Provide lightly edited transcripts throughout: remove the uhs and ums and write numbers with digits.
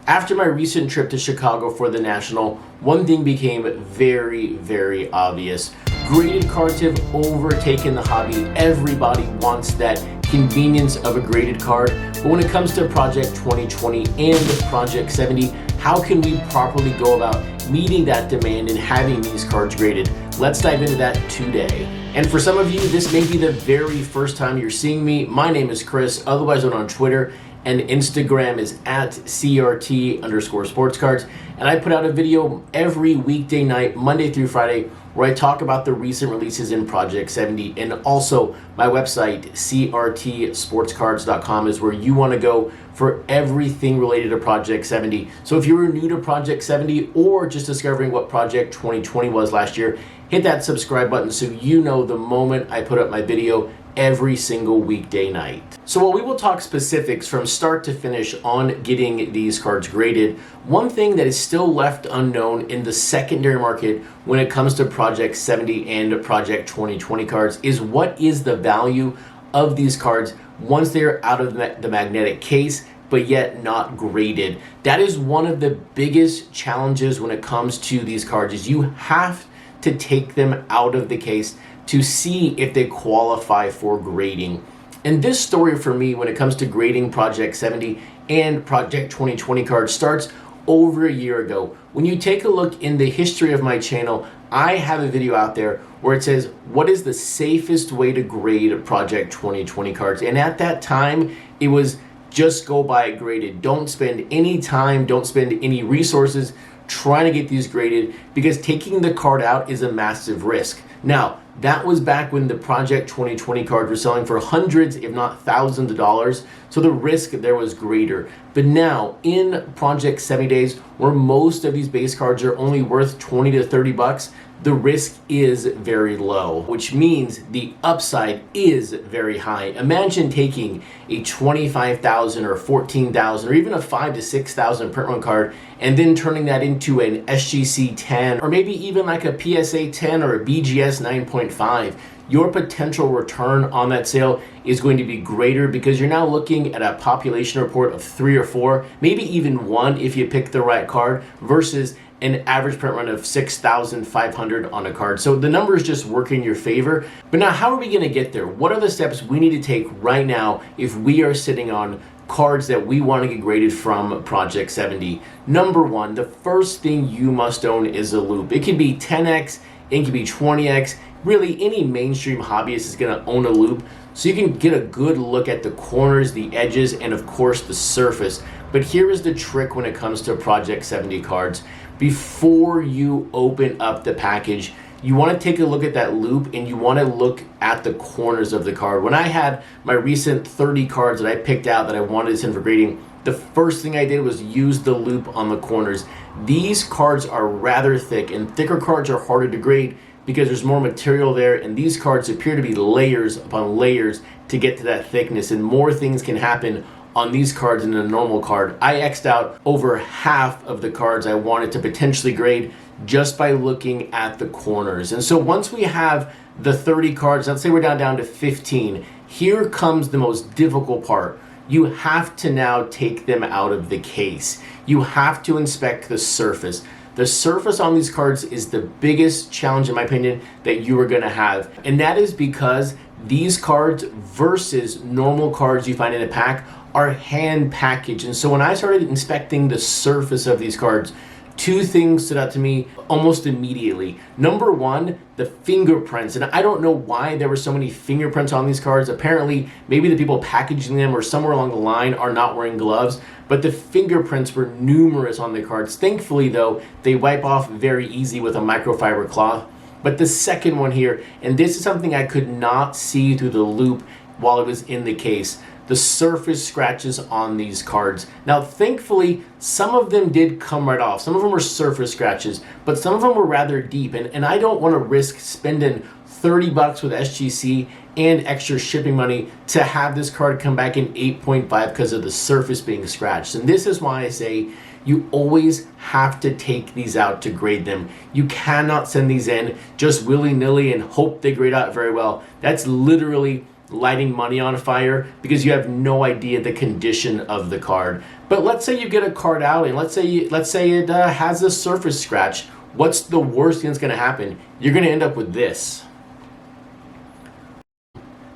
After my recent trip to Chicago for the National, one thing became very, very obvious. Graded cards have overtaken the hobby. Everybody wants that convenience of a graded card. But when it comes to Project 2020 and Project 70, how can we properly go about meeting that demand and having these cards graded? Let's dive into that today. And for some of you, this may be the very first time you're seeing me. My name is Chris, otherwise known on Twitter, and Instagram is at CRT_sportscards. And I put out a video every weekday night, Monday through Friday, where I talk about the recent releases in Project 70. And also my website, CRTsportscards.com, is where you want to go for everything related to Project 70. So if you were new to Project 70 or just discovering what Project 2020 was last year, hit that subscribe button so you know the moment I put up my video every single weekday night. So while we will talk specifics from start to finish on getting these cards graded, one thing that is still left unknown in the secondary market when it comes to Project 70 and Project 2020 cards is what is the value of these cards once they're out of the magnetic case but yet not graded. That is one of the biggest challenges when it comes to these cards, is you have to take them out of the case to see if they qualify for grading. And this story for me when it comes to grading Project 70 and Project 2020 cards starts over a year ago. When you take a look in the history of my channel, I have a video out there where it says, what is the safest way to grade Project 2020 cards? And at that time, it was just go buy it graded. Don't spend any time, don't spend any resources trying to get these graded, because taking the card out is a massive risk. Now, that was back when the Project 2020 cards were selling for hundreds, if not thousands of dollars, so the risk there was greater. But now, in Project 70 days, where most of these base cards are only worth 20 to 30 bucks, the risk is very low, which means the upside is very high. Imagine taking a 25,000 or 14,000 or even a 5 to 6,000 print run card and then turning that into an SGC 10 or maybe even like a PSA 10 or a BGS 9.5. Your potential return on that sale is going to be greater because you're now looking at a population report of 3 or 4, maybe even 1 if you pick the right card, versus an average print run of 6,500 on a card. So the numbers just work in your favor. But now, how are we going to get there? What are the steps we need to take right now if we are sitting on cards that we want to get graded from Project 70? Number one, the first thing you must own is a loop. It can be 10x, it can be 20x. Really, any mainstream hobbyist is going to own a loop, so you can get a good look at the corners, the edges, and of course the surface. But here is the trick when it comes to Project 70 cards. Before you open up the package, you want to take a look at that loop and you want to look at the corners of the card. When I had my recent 30 cards that I picked out that I wanted to send for grading, the first thing I did was use the loop on the corners. These cards are rather thick, and thicker cards are harder to grade because there's more material there, and these cards appear to be layers upon layers to get to that thickness, and more things can happen on these cards than a normal card. I X'd out over half of the cards I wanted to potentially grade just by looking at the corners. And so once we have the 30 cards, let's say we're down to 15, here comes the most difficult part. You have to now take them out of the case. You have to inspect the surface. The surface on these cards is the biggest challenge, in my opinion, that you are going to have. And that is because these cards versus normal cards you find in a pack are hand packaged. And so when I started inspecting the surface of these cards, two things stood out to me almost immediately. Number one, the fingerprints. And I don't know why there were so many fingerprints on these cards. Apparently, maybe the people packaging them or somewhere along the line are not wearing gloves, but the fingerprints were numerous on the cards. Thankfully, though, they wipe off very easy with a microfiber cloth. But the second one here, and this is something I could not see through the loop while it was in the case, the surface scratches on these cards. Now, thankfully, some of them did come right off. Some of them were surface scratches, but some of them were rather deep. And I don't want to risk spending 30 bucks with SGC and extra shipping money to have this card come back in 8.5 because of the surface being scratched. And this is why I say you always have to take these out to grade them. You cannot send these in just willy-nilly and hope they grade out very well. That's literally lighting money on fire because you have no idea the condition of the card. But let's say you get a card out and let's say it has a surface scratch. What's the worst thing that's going to happen? You're going to end up with this.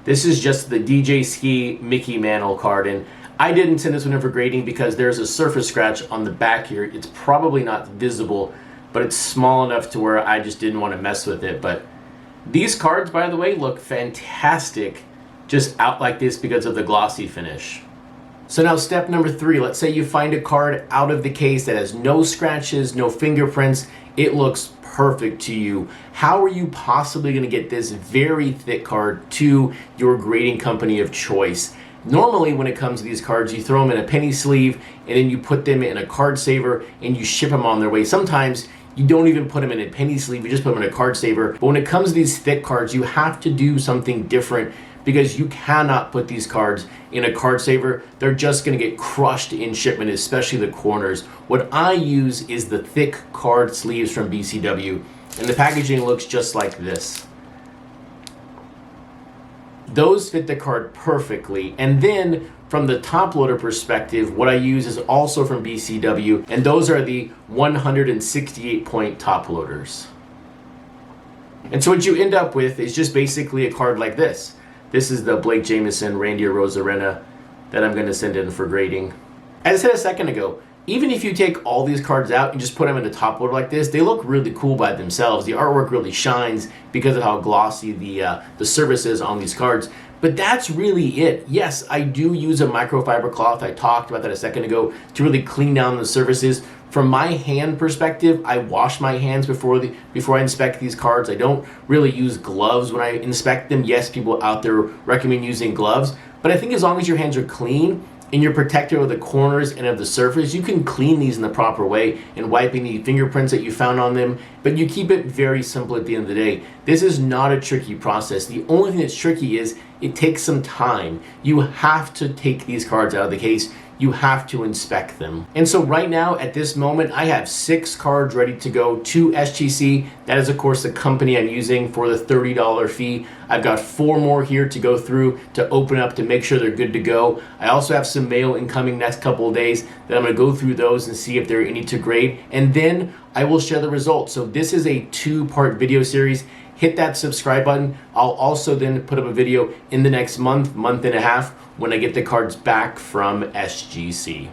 This is just the DJ Ski Mickey Mantle card, and I didn't send this one in for grading because there's a surface scratch on the back here. It's probably not visible, but it's small enough to where I just didn't want to mess with it. But these cards, by the way, look fantastic just out like this because of the glossy finish. So now step number 3, let's say you find a card out of the case that has no scratches, no fingerprints, it looks perfect to you. How are you possibly going to get this very thick card to your grading company of choice? Normally when it comes to these cards, you throw them in a penny sleeve and then you put them in a card saver and you ship them on their way. Sometimes you don't even put them in a penny sleeve, you just put them in a card saver. But when it comes to these thick cards, you have to do something different because you cannot put these cards in a card saver. They're just going to get crushed in shipment, especially the corners. What I use is the thick card sleeves from BCW, and the packaging looks just like this. Those fit the card perfectly. And then from the top loader perspective, what I use is also from BCW, and those are the 168 point top loaders. And so what you end up with is just basically a card like this. This is the Blake Jameson Randy Rosarena that I'm going to send in for grading. As I said a second ago, even if you take all these cards out and just put them in a top loader like this, they look really cool by themselves. The artwork really shines because of how glossy the surface is on these cards. But that's really it. Yes, I do use a microfiber cloth. I talked about that a second ago to really clean down the surfaces. From my hand perspective, I wash my hands before I inspect these cards. I don't really use gloves when I inspect them. Yes, people out there recommend using gloves, but I think as long as your hands are clean and you're protected of the corners and of the surface, you can clean these in the proper way and wipe any fingerprints that you found on them, but you keep it very simple at the end of the day. This is not a tricky process. The only thing that's tricky is it takes some time. You have to take these cards out of the case. You have to inspect them. And so right now, at this moment, I have 6 cards ready to go to SGC. That is, of course, the company I'm using for the $30 fee. I've got 4 more here to go through to open up to make sure they're good to go. I also have some mail incoming next couple of days that I'm gonna go through those and see if there are any to grade. And then I will share the results. So this is a 2-part video series. Hit that subscribe button. I'll also then put up a video in the next month and a half when I get the cards back from SGC.